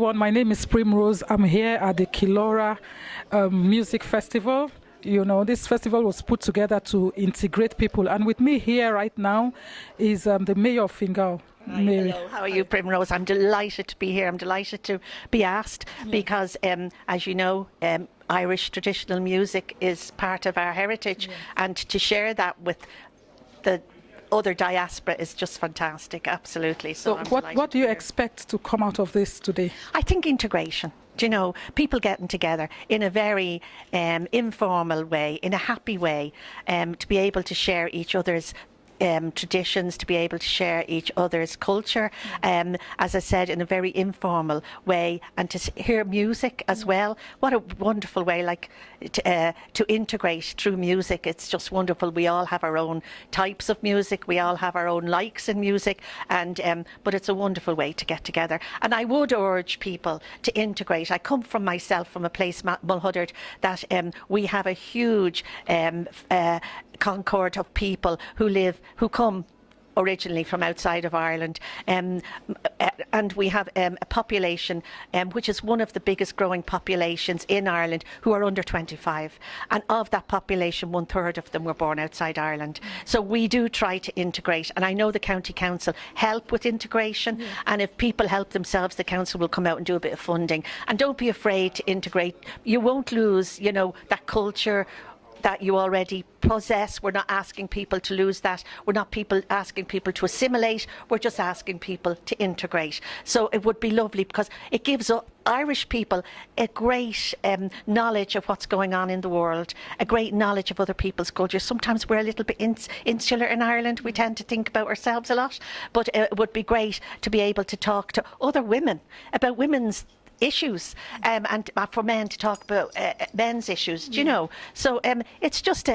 everyone. My name is Primrose. I'm here at the Kilora Music Festival. You know, this festival was put together to integrate people. And with me here right now is the mayor of Fingal. Hi, hello, how are you, Primrose? I'm delighted to be here. I'm delighted to be asked because, as you know, Irish traditional music is part of our heritage, and to share that with the other diaspora is just fantastic, absolutely. So what do you expect to come out of this today? I think integration. You know, people getting together in a very informal way, in a happy way, to be able to share each other's traditions, to be able to share each other's culture, as I said, in a very informal way, and to hear music as well. What a wonderful way, like to integrate through music. It's just wonderful. We all have our own types of music. We all have our own likes in music, and but it's a wonderful way to get together. And I would urge people to integrate. I come from myself from a place, Mulhuddard, that we have a huge concord of people who come originally from outside of Ireland, and we have a population which is one of the biggest growing populations in Ireland who are under 25, and of that population 1/3 of them were born outside Ireland. So we do try to integrate, and I know the County Council help with integration, and if people help themselves, the Council will come out and do a bit of funding. And don't be afraid to integrate. You won't lose, you know, that culture that you already possess. We're not asking people to lose that. We're not asking people to assimilate. We're just asking people to integrate. So it would be lovely because it gives Irish people a great knowledge of what's going on in the world, a great knowledge of other people's cultures. Sometimes we're a little bit insular in Ireland. We tend to think about ourselves a lot, but it would be great to be able to talk to other women about women's issues, and for men to talk about men's issues, do you know? So it's just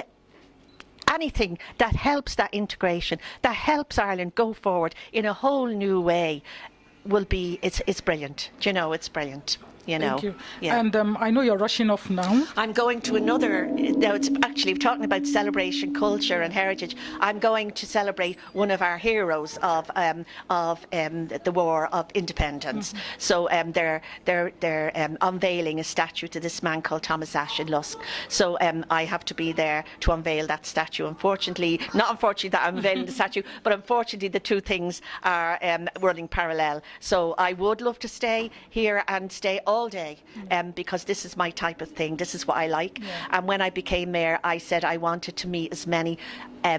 anything that helps that integration, that helps Ireland go forward in a whole new way, will be, it's brilliant. Do you know, it's brilliant. You know. Thank you. Yeah. And I know you're rushing off now. I'm going to another, now it's actually talking about celebration, culture and heritage. I'm going to celebrate one of our heroes of the War of Independence. So they're unveiling a statue to this man called Thomas Ashe in Lusk. So I have to be there to unveil that statue. Unfortunately, not unfortunately that I'm unveiling the statue, but unfortunately the two things are running parallel. So I would love to stay here and stay all day, because this is my type of thing. This is what I like. And when I became mayor, I said I wanted to meet as many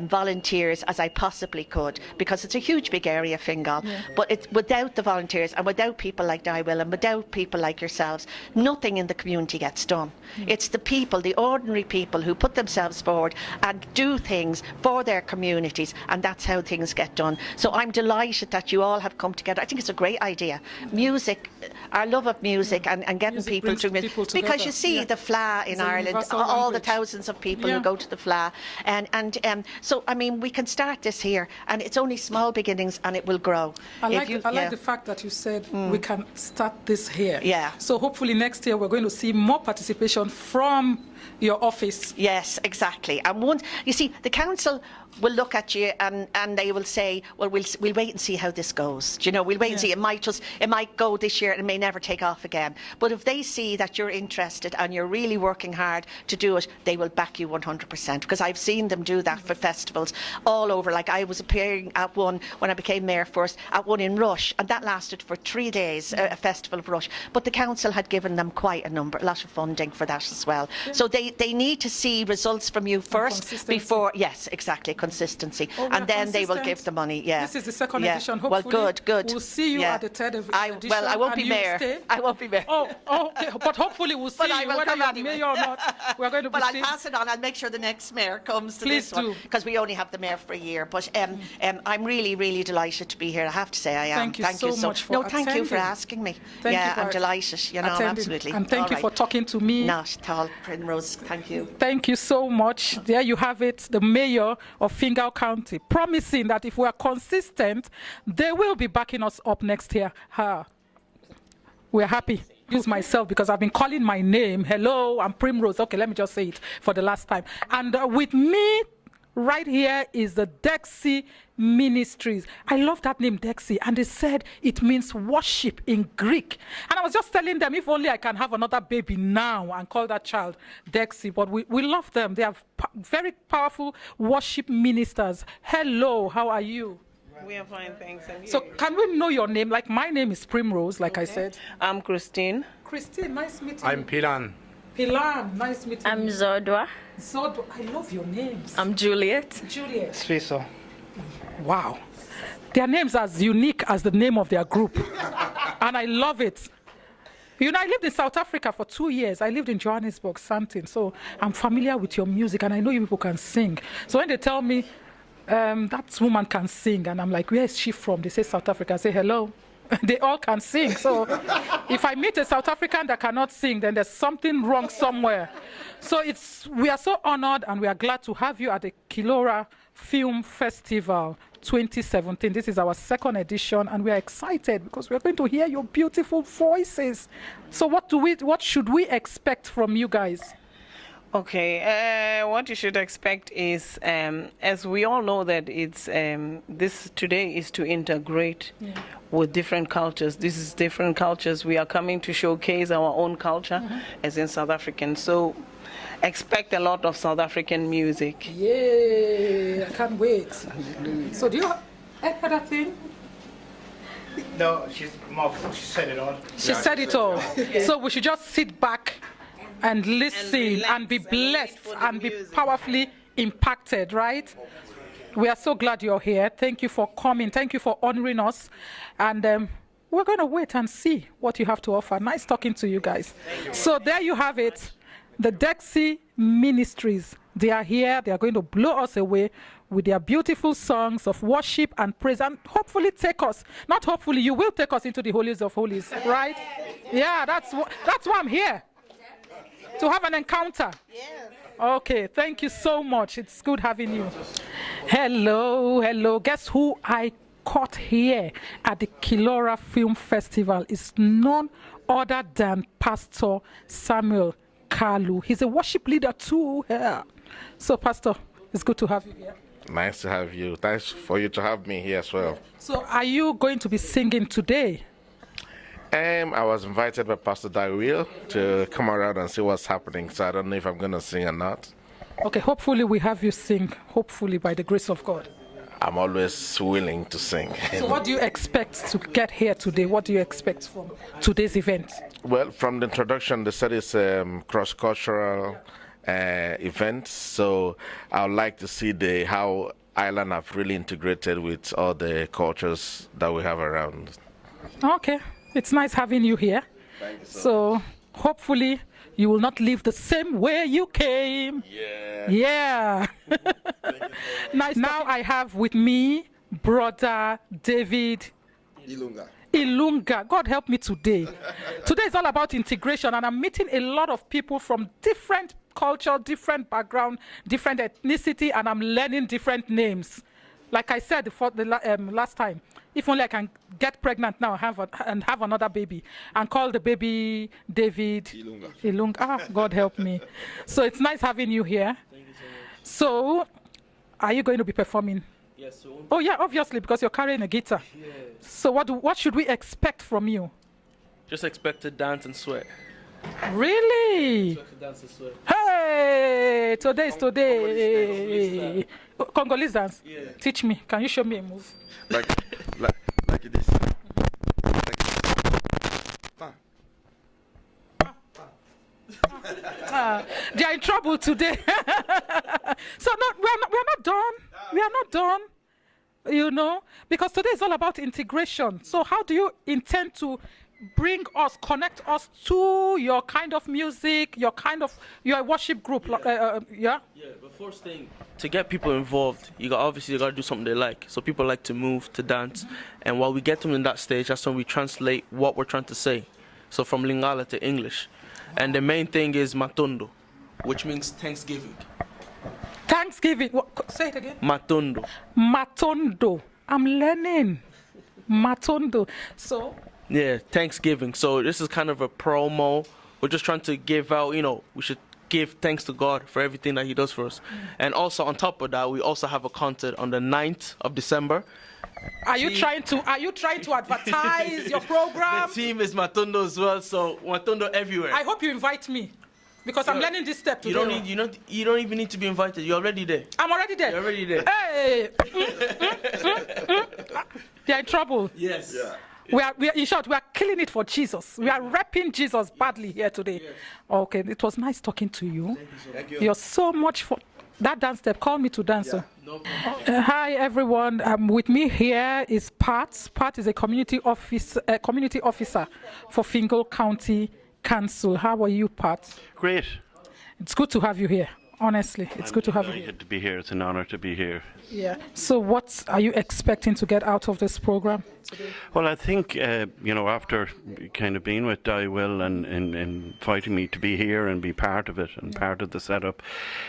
volunteers as I possibly could, because it's a huge big area, Fingal. But it's without the volunteers and without people like Daiwill and without people like yourselves, nothing in the community gets done. It's the people, the ordinary people, who put themselves forward and do things for their communities, and that's how things get done. So I'm delighted that you all have come together. I think it's a great idea. Music, our love of music, and getting people to music, because you see the Fleadh in Ireland, all the thousands of people who go to the Fleadh, and so I mean we can start this here, and it's only small beginnings, and it will grow. I like the fact that you said we can start this here. So hopefully next year we're going to see more participation from your office. Yes, exactly. And once you see, the council will look at you and they will say, well, we'll wait and see how this goes. Do you know, we'll wait and see. It might go this year and it may never take off again. But if they see that you're interested and you're really working hard to do it, they will back you 100%. Because I've seen them do that for festivals all over. Like I was appearing at one when I became mayor first, at one in Rush, and that lasted for 3 days, a festival of Rush. But the council had given them quite a lot of funding for that as well. So they need to see results from you first before, yes, exactly, consistency, and then they will give the money. This is the second edition. Hopefully, well, good. We'll see you at the third edition. Well, I won't be mayor. I won't be mayor. Oh, okay. But hopefully we'll see you whether you're mayor or not. We're going to be I'll pass it on. I'll make sure the next mayor comes to this one, because we only have the mayor for a year. But I'm really, really delighted to be here. I have to say I am. Thank you so much for attending. Thank you for asking me. I'm delighted. You know, absolutely. And thank you for talking to me. Not at all, Primrose. Thank you. Thank you so much. There you have it, the mayor of Fingal County, promising that if we are consistent, they will be backing us up next year. We're happy. Use myself because I've been calling my name. Hello, I'm Primrose. Okay, let me just say it for the last time. And with me right here is the Dexy Ministries. I love that name, Dexy. And they said it means worship in Greek. And I was just telling them, if only I can have another baby now and call that child Dexy. But we love them. They are very powerful worship ministers. Hello, how are you? We are fine, thanks. And So can we know your name? Like, my name is Primrose, like I said. I'm Christine. Christine, nice meeting you. I'm Pilan. Pilan, nice meeting I'm you. Zodwa. Zodwa, I love your names. I'm Juliet. Juliet. Sviso. Wow. Their names are as unique as the name of their group. And I love it. You know, I lived in South Africa for 2 years. I lived in Johannesburg, something. So I'm familiar with your music, and I know you people can sing. So when they tell me that woman can sing, and I'm like, where is she from? They say South Africa. I say, hello. They all can sing. So if I meet a South African that cannot sing, then there's something wrong somewhere. So we are so honored, and we are glad to have you at the Kilora Film Festival 2017. This is our second edition, and we are excited because we are going to hear your beautiful voices. So what should we expect from you guys? Okay, what you should expect is, as we all know that it's this today is to integrate with different cultures. This is different cultures. We are coming to showcase our own culture as in South African. So expect a lot of South African music. Yay! I can't wait. So do you have any other thing? No, she said it all. She said it all. So we should just sit back and listen and be blessed and be powerfully impacted, right? We are so glad you're here. Thank you for coming. Thank you for honoring us. And we're going to wait and see what you have to offer. Nice talking to you guys. So there you have it. The Dexy Ministries. They are here. They are going to blow us away with their beautiful songs of worship and praise, and hopefully take us, not hopefully, you will take us into the holies of holies, right? Yeah, that's why I'm here. To have an encounter. Yes. Okay, thank you so much. It's good having you. Hello, hello. Guess who I caught here at the Kilora Film Festival? Is none other than Pastor Samuel Kalu. He's a worship leader too. Yeah. So, Pastor, it's good to have you here. Nice to have you. Thanks for you to have me here as well. So, are you going to be singing today? I was invited by Pastor Daryl to come around and see what's happening, so I don't know if I'm going to sing or not. Okay, hopefully we have you sing, hopefully by the grace of God. I'm always willing to sing. So what do you expect to get here today? What do you expect from today's event? Well, from the introduction, they said it's a cross-cultural event, so I would like to see how Ireland have really integrated with all the cultures that we have around. Okay. It's nice having you here. Thank you so hopefully you will not leave the same way you came. Yeah. Nice. Now I have with me Brother David Ilunga. God help me today. Today is all about integration, and I'm meeting a lot of people from different culture, different background, different ethnicity, and I'm learning different names. Like I said last time, if only I can get pregnant now and have another baby and call the baby David Ilunga. Ah, God help me. So it's nice having you here. Thank you so much. So, are you going to be performing? Yes. So oh yeah, obviously, because you're carrying a guitar. Yeah. So what should we expect from you? Just expect to dance and sweat. Really? Expect to dance and sweat. Hey, today is today. Congolese dance. Yeah. Teach me. Can you show me a move? Like this. They are in trouble today. So we're not done. We are not done. You know, because today is all about integration. So how do you intend to connect us to your kind of music, your worship group? Yeah. Yeah, but first thing, to get people involved, you got to do something they like. So people like to move, to dance, and while we get them in that stage, that's when we translate what we're trying to say. So from Lingala to English, and the main thing is Matondo, which means Thanksgiving. Thanksgiving. What, say it again. Matondo. Matondo. I'm learning. Matondo. So. Yeah, Thanksgiving. So this is kind of a promo. We're just trying to give out, we should give thanks to God for everything that He does for us. And also on top of that, we also have a concert on the 9th of December. Are you trying to advertise your program? The team is Matondo as well, so Matondo everywhere. I hope you invite me, because I'm learning this step today. You don't even need to be invited. You're already there. I'm already there. You're already there. Hey! They're in trouble. Yes. Yeah. We are, in short, we are killing it for Jesus. We are repping Jesus badly here today. Yes. Okay, it was nice talking to you. Thank you. You're so much for that dance step. Call me to dance. Yeah. No hi everyone. With me here is Pat. Pat is a community officer for Fingal County Council. How are you, Pat? Great. It's good to have you here. Honestly, it's good to have you here. To be here. It's an honor to be here. Yeah. So what are you expecting to get out of this program today? Well, I think, after kind of being with Will and inviting me to be here and be part of it and part of the setup,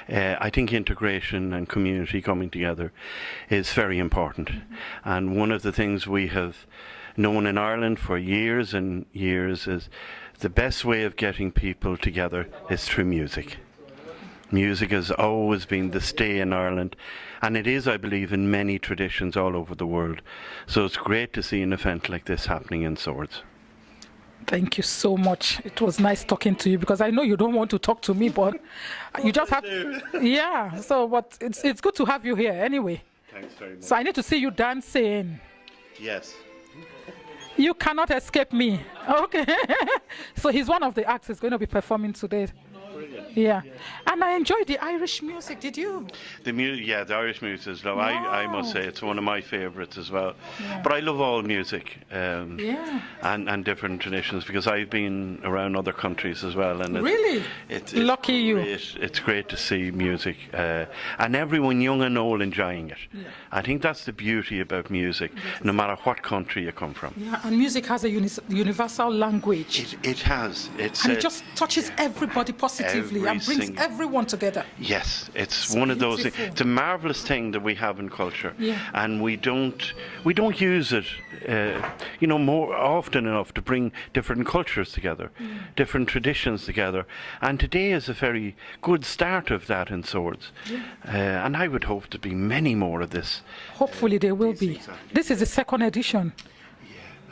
I think integration and community coming together is very important. And one of the things we have known in Ireland for years and years is the best way of getting people together is through music. Music has always been the stay in Ireland, and it is, I believe, in many traditions all over the world. So it's great to see an event like this happening in Swords. Thank you so much. It was nice talking to you, because I know you don't want to talk to me, but you just have yeah. So, but it's good to have you here anyway. Thanks very much. So I need to see you dancing. Yes. You cannot escape me. Okay. So he's one of the acts who's going to be performing today. Yeah, and I enjoyed the Irish music. Did you? The Irish music is lovely. Wow. I must say it's one of my favourites as well. Yeah. But I love all music and different traditions, because I've been around other countries as well. And really? It's lucky you. It's great to see music and everyone, young and old, enjoying it. Yeah. I think that's the beauty about music, no matter what country you come from. Yeah, and music has a universal language. It has. And it just touches everybody positively and brings everyone together. Yes, it's one of those. It's a marvelous thing that we have in culture, and we don't use it, more often enough to bring different cultures together, different traditions together. And today is a very good start of that in Swords, and I would hope to be many more of this. Hopefully there will be. Exactly. This is the second edition.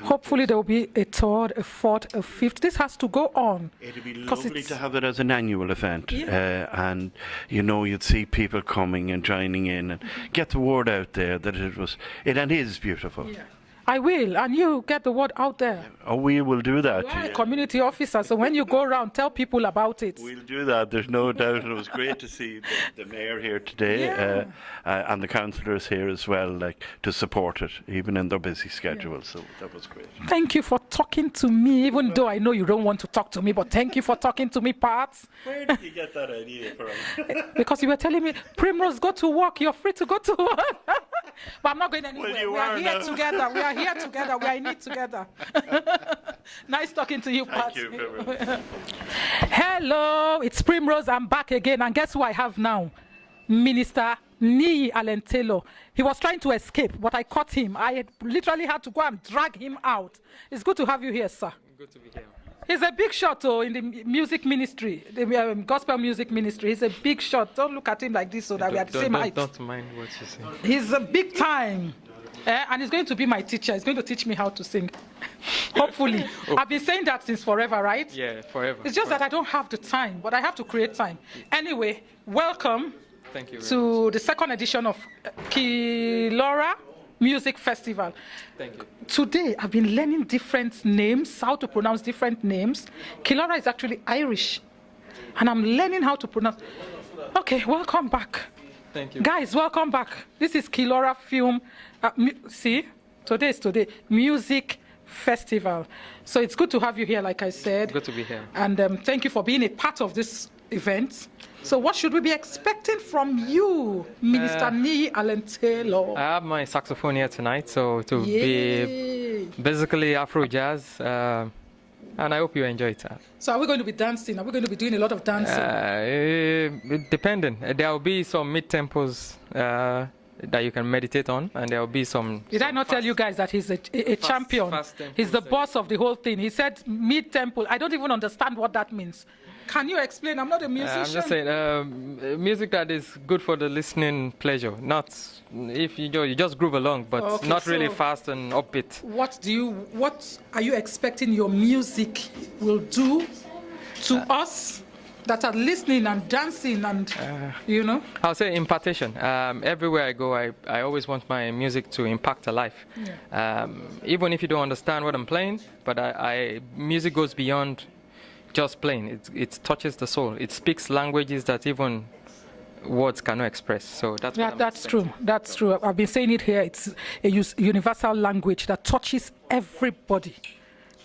Hopefully there will be a third, a fourth, a fifth. This has to go on. It'd be lovely to have it as an annual event, and you'd see people coming and joining in and get the word out there that it is beautiful. Yeah. I will, and you get the word out there. Oh, we will do that. You are a community officer, so when you go around, tell people about it. We'll do that, there's no doubt. And it was great to see the mayor here today, and the councillors here as well, to support it, even in their busy schedule. So that was great. Thank you for talking to me, even though I know you don't want to talk to me, but thank you for talking to me, Pat. Where did you get that idea from? Because you were telling me, Primrose, go to work, you're free to go to work. But I'm not going anywhere. Well, we are here together. We are here together. We are in it together. Nice talking to you, Pat. Thank you very much. Hello, it's Primrose. I'm back again. And guess who I have now? Minister Niyi Alentelo. He was trying to escape, but I caught him. I literally had to go and drag him out. It's good to have you here, sir. Good to be here. He's a big shot in the music ministry, the gospel music ministry. He's a big shot. Don't look at him like this so that we are the same height. Don't mind what you say. He's a big time. And he's going to be my teacher. He's going to teach me how to sing. Hopefully. I've been saying that since forever, right? Yeah, forever. It's just that I don't have the time, but I have to create time. Anyway, welcome to the second edition of Kilora Music Festival. Thank you. Today, I've been learning different names, how to pronounce different names. Kilora is actually Irish, and I'm learning how to pronounce. Okay, welcome back. Thank you. Guys, welcome back. This is Kilora Film. Today is Music Festival. So it's good to have you here, like I said. Good to be here. And thank you for being a part of this event. So what should we be expecting from you, Minister Niyi Alentelo? I have my saxophone here tonight, so to be basically Afro jazz, and I hope you enjoy it. So are we going to be dancing? Are we going to be doing a lot of dancing? Depending. There will be some mid-tempos, that you can meditate on, and there will be some. Did I not tell you guys that he's a champion? He's the boss of the whole thing. He said mid-tempo. I don't even understand what that means. Can you explain? I'm not a musician. I'm just saying, music that is good for the listening pleasure. Not if you just groove along, but Okay, not really so fast and upbeat. What are you expecting your music will do to us that are listening and dancing and I'll say impartation. Everywhere I go, I always want my music to impact a life. Yeah. Even if you don't understand what I'm playing, but music goes beyond just playing. It touches the soul. It speaks languages that even words cannot express. So that's true. That's true. I've been saying it here. It's a universal language that touches everybody,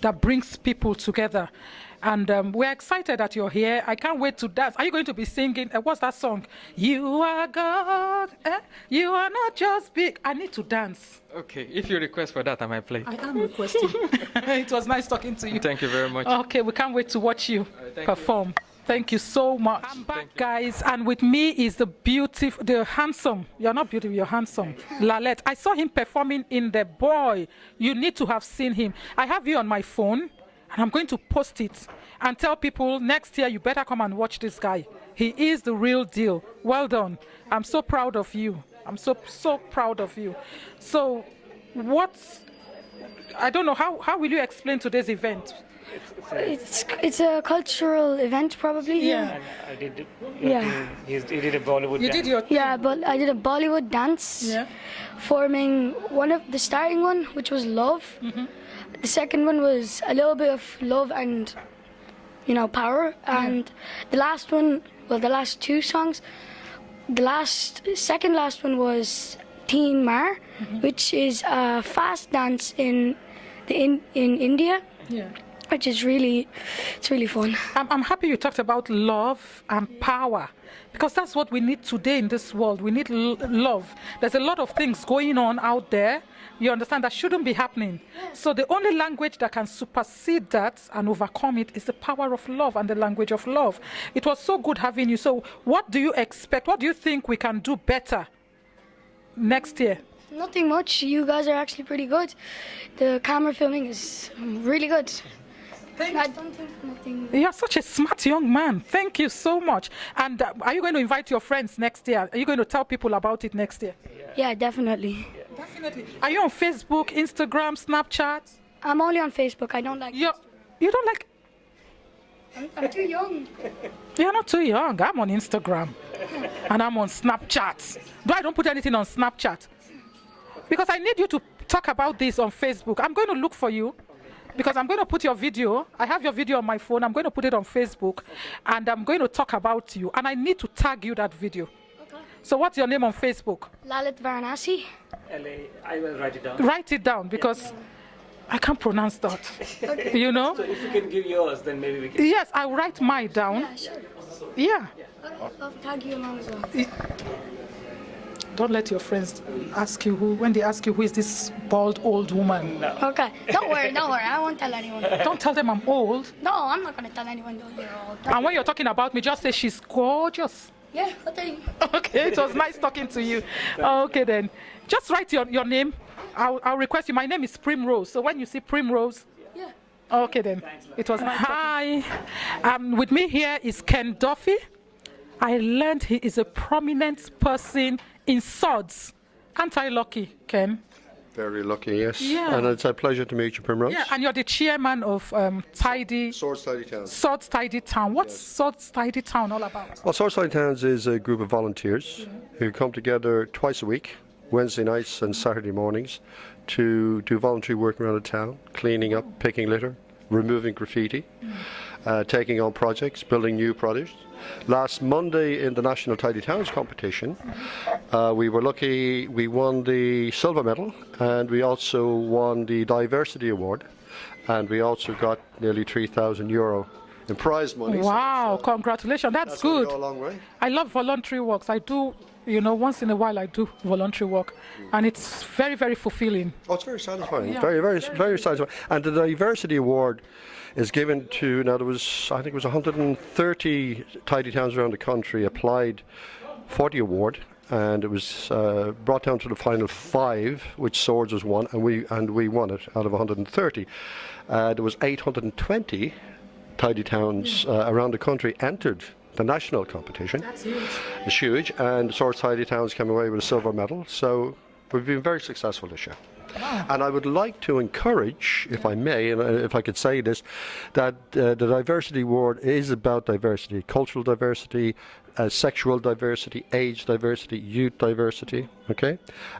that brings people together. And we're excited that you're here. I can't wait to dance. Are you going to be singing? What's that song? You are God. You are not just big. I need to dance. Okay. If you request for that, I might play. I am requesting. It was nice talking to you. Thank you very much. Okay, we can't wait to watch you perform. Thank you so much. I'm back, guys, and with me is the handsome. You're not beautiful, you're handsome. Lalette. I saw him performing in The Boy. You need to have seen him. I have you on my phone. And I'm going to post it and tell people next year you better come and watch this guy. He is the real deal. Well done. I'm so proud of you. I'm so proud of you. So I don't know, how will you explain today's event? It's a cultural event, probably. Yeah. I did. Yeah. He did a Bollywood. You did your thing. Yeah, but I did a Bollywood dance. Yeah. Forming the starting one, which was love. Mm-hmm. The second one was a little bit of love and, power. And the last one, the last two songs, second last one was Teen Mar, which is a fast dance in India. Yeah. Which is really fun. I'm happy you talked about love and power, because that's what we need today in this world. We need love. There's a lot of things going on out there, you understand, that shouldn't be happening. So the only language that can supersede that and overcome it is the power of love and the language of love. It was so good having you. So what do you expect? What do you think we can do better next year? Nothing much. You guys are actually pretty good. The camera filming is really good. I don't think nothing. You're such a smart young man. Thank you so much. And are you going to invite your friends next year? Are you going to tell people about it next year? Yeah, definitely. Definitely. Are you on Facebook, Instagram, Snapchat? I'm only on Facebook. I don't like. You don't like? I'm too young. You're not too young. I'm on Instagram. And I'm on Snapchat. I don't put anything on Snapchat. Because I need you to talk about this on Facebook. I'm going to look for you. Because I'm going to put your video. I have your video on my phone. I'm going to put it on Facebook. And I'm going to talk about you. And I need to tag you that video. Okay. So what's your name on Facebook? Lalit Varanasi. I will write it down. Write it down, because I can't pronounce that. Okay. You know? So if you can give yours, then maybe we can. Yes, I'll write mine down. Yeah, sure. Yeah. I'll tag you along as well. Don't let your friends ask you when they ask you who is this bald old woman. No. Okay. Don't worry. I won't tell anyone. Don't tell them I'm old. No, I'm not going to tell anyone that you're old. And when you're talking about me, just say she's gorgeous. Yeah, I'll tell you. Okay, it was nice talking to you. Okay then. Just write your name. I'll request you. My name is Primrose. So when you see Primrose. Yeah. Okay then. It was nice. Hi. With me here is Ken Duffy. I learned he is a prominent person in swords. Aren't I lucky, Ken? Very lucky, yes. Yeah. And it's a pleasure to meet you, Primrose. Yeah, and you're the chairman of Swords Tidy Towns. Swords Tidy Town. What's Swords Tidy Town all about? Well, Swords Tidy Towns is a group of volunteers who come together twice a week, Wednesday nights and Saturday mornings, to do voluntary work around the town, cleaning up, picking litter, removing graffiti, taking on projects, building new projects. Last Monday in the National Tidy Towns competition, we were lucky, we won the silver medal, and we also won the Diversity Award, and we also got nearly €3,000 in prize money. Wow, so congratulations, that's good. Go a long way. I love voluntary works. I do, once in a while I do voluntary work, and it's very, very fulfilling. Oh, it's very satisfying, Yeah. very satisfying. And the Diversity Award is given to, I think it was 130 tidy towns around the country applied for the award, and it was brought down to the final 5, which Swords was won, and we won it out of 130. There was 820 tidy towns around the country entered the national competition. That's huge. It's huge, and Swords Tidy Towns came away with a silver medal, so we've been very successful this year. Wow. And I would like to encourage, if I may, and if I could say this, that the Diversity Award is about diversity, cultural diversity, sexual diversity, age diversity, youth diversity, okay?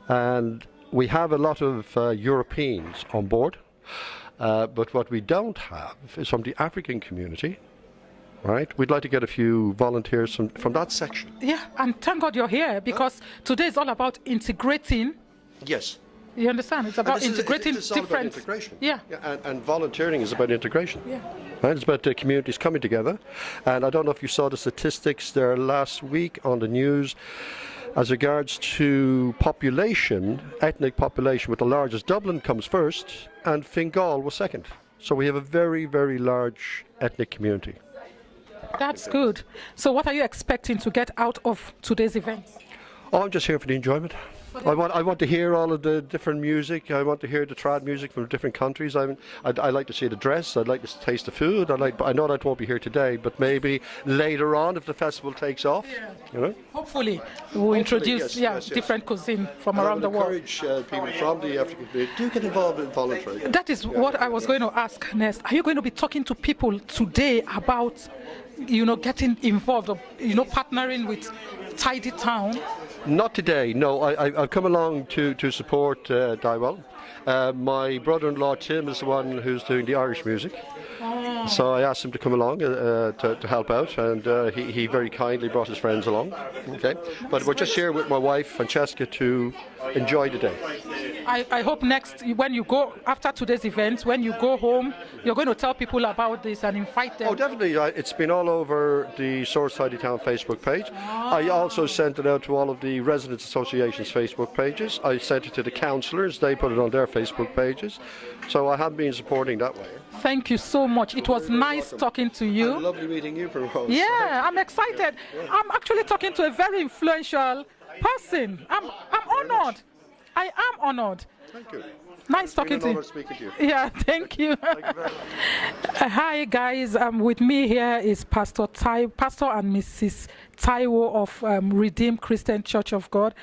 And we have a lot of Europeans on board, but what we don't have is from the African community. Right, we'd like to get a few volunteers from that section. Yeah, and thank God you're here, because today is all about integrating. Yes. You understand? It's about integrating it's all different. about integration. Yeah. And volunteering is about integration. Yeah. Right, it's about communities coming together. And I don't know if you saw the statistics there last week on the news as regards to population, ethnic population, with the largest. Dublin comes first, and Fingal was second. So we have a very, very large ethnic community. That's good. So what are you expecting to get out of today's event? Oh, I'm just here for the enjoyment. I want to hear all of the different music. I want to hear the trad music from different countries. I like to see the dress. I'd like to taste the food. I know that won't be here today, but maybe later on if the festival takes off. Yeah. You know? Hopefully we'll introduce yes. different cuisine from around the I would world. encourage people from the African community to get involved in voluntary. That is what I was going to ask next. Are you going to be talking to people today about, getting involved, or, partnering with Tidy Town? Not today, no. I've come along to support Dywell. My brother-in-law Tim is the one who's doing the Irish music. Oh. So I asked him to come along to help out, and he very kindly brought his friends along. Okay, but we're just here with my wife Francesca to enjoy the day. I hope next, when you go, after today's event, when you go home, you're going to tell people about this and invite them. Oh, definitely. It's been all over the Swords Tidy Town Facebook page. I also sent it out to all of the Residents Association's Facebook pages. I sent it to the councillors. They put it on their Facebook pages. So I have been supporting that way. Thank you so much. It was nice talking to you. And lovely meeting you, Rose. Yeah, I'm excited. I'm actually talking to a very influential person. I'm honored. I am honored. Thank you. Nice talking to you. Speaking to you. Yeah, thank you. Hi guys, with me here is Pastor and Mrs. Taiwo of Redeemed Christian Church of God.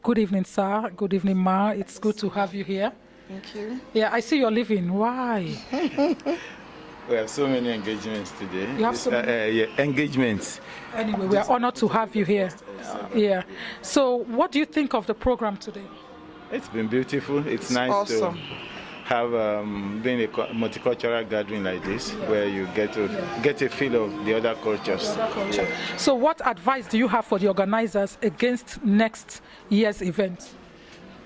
Good evening, sir. Good evening, ma. It's good to have you here. Thank you. Yeah, I see you're leaving. Why? We have so many engagements today. You have so many? Engagements. Anyway, we are honored to have you here. Yeah. So, what do you think of the program today? It's been beautiful. It's nice awesome. to have been a multicultural gathering like this, where you get a feel of the other cultures. So, what advice do you have for the organizers against next year's event?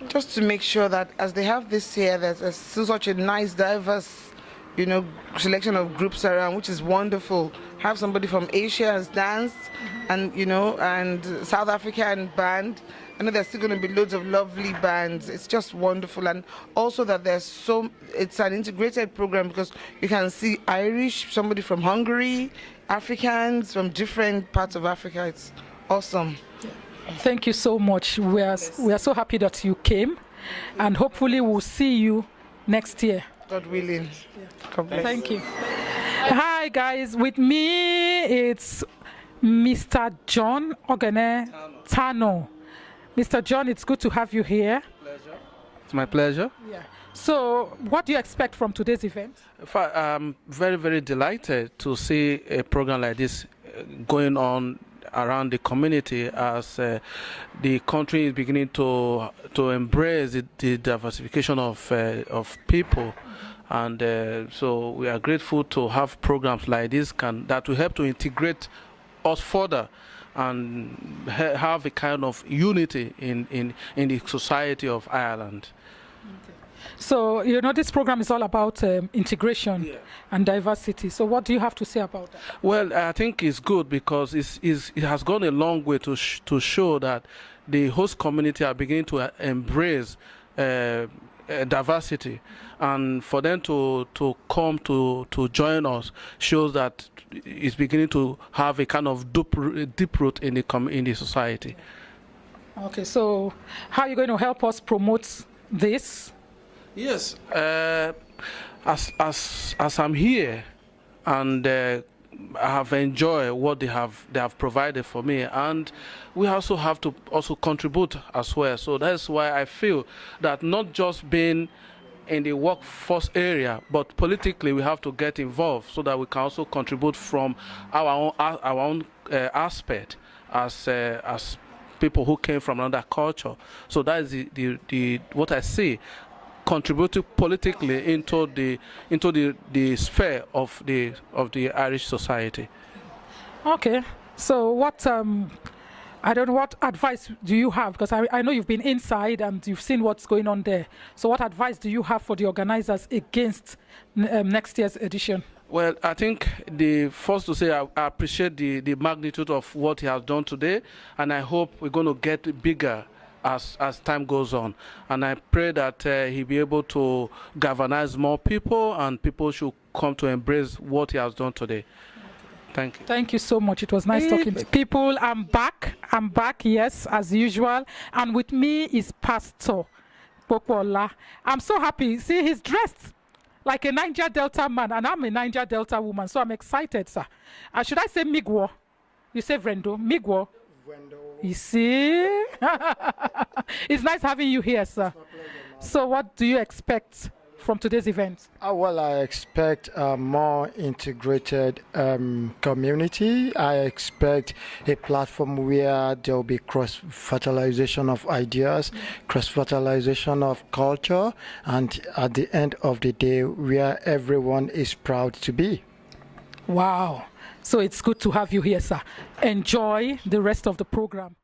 Just to make sure that as they have this year, there's such a nice, diverse, selection of groups around, which is wonderful. Have somebody from Asia has danced, and and South African band. I know there's still going to be loads of lovely bands. It's just wonderful, and also that it's an integrated program, because you can see Irish, somebody from Hungary, Africans from different parts of Africa. It's awesome. Thank you so much. We are so happy that you came, and hopefully we'll see you next year. God willing. God bless. Thank you. Hi guys, with me it's Mr. John Ogene Tano. Mr. John, it's good to have you here. Pleasure. It's my pleasure. Yeah. So, what do you expect from today's event? In fact, I'm very, very delighted to see a program like this going on around the community, as the country is beginning to embrace the diversification of people. And so we are grateful to have programs like this that will help to integrate us further and have a kind of unity in the society of Ireland. Okay. So, this program is all about integration and diversity. So what do you have to say about that? Well, I think it's good, because it has gone a long way to show that the host community are beginning to embrace diversity, and for them to come to join us shows that it's beginning to have a kind of deep root in the society. Okay, so how are you going to help us promote this? Yes, as I'm here, and I have enjoyed what they have provided for me, and we also have to also contribute as well. So that's why I feel that not just being in the workforce area, but politically we have to get involved so that we can also contribute from our own aspect as people who came from another culture. So that is the what I see, contributing politically into the sphere of the Irish society. Okay, so what I don't know, what advice do you have? Because I know you've been inside and you've seen what's going on there. So what advice do you have for the organizers against next year's edition? Well, I think the first to say I appreciate the magnitude of what he has done today, and I hope we're going to get bigger as time goes on. And I pray that he'll be able to galvanize more people, and people should come to embrace what he has done today. Thank you. Thank you so much. It was nice talking to people. I'm back, yes, as usual. And with me is Pastor Popola. I'm so happy. See, he's dressed like a Niger Delta man, and I'm a Niger Delta woman, so I'm excited, sir. Should I say Migwo? You say Vrendo. Migwo? Vrendo. You see? It's nice having you here, sir. So what do you expect from today's event? Well, I expect a more integrated community. I expect a platform where there will be cross-fertilization of ideas, cross-fertilization of culture, and at the end of the day, where everyone is proud to be. Wow. So it's good to have you here, sir. Enjoy the rest of the program.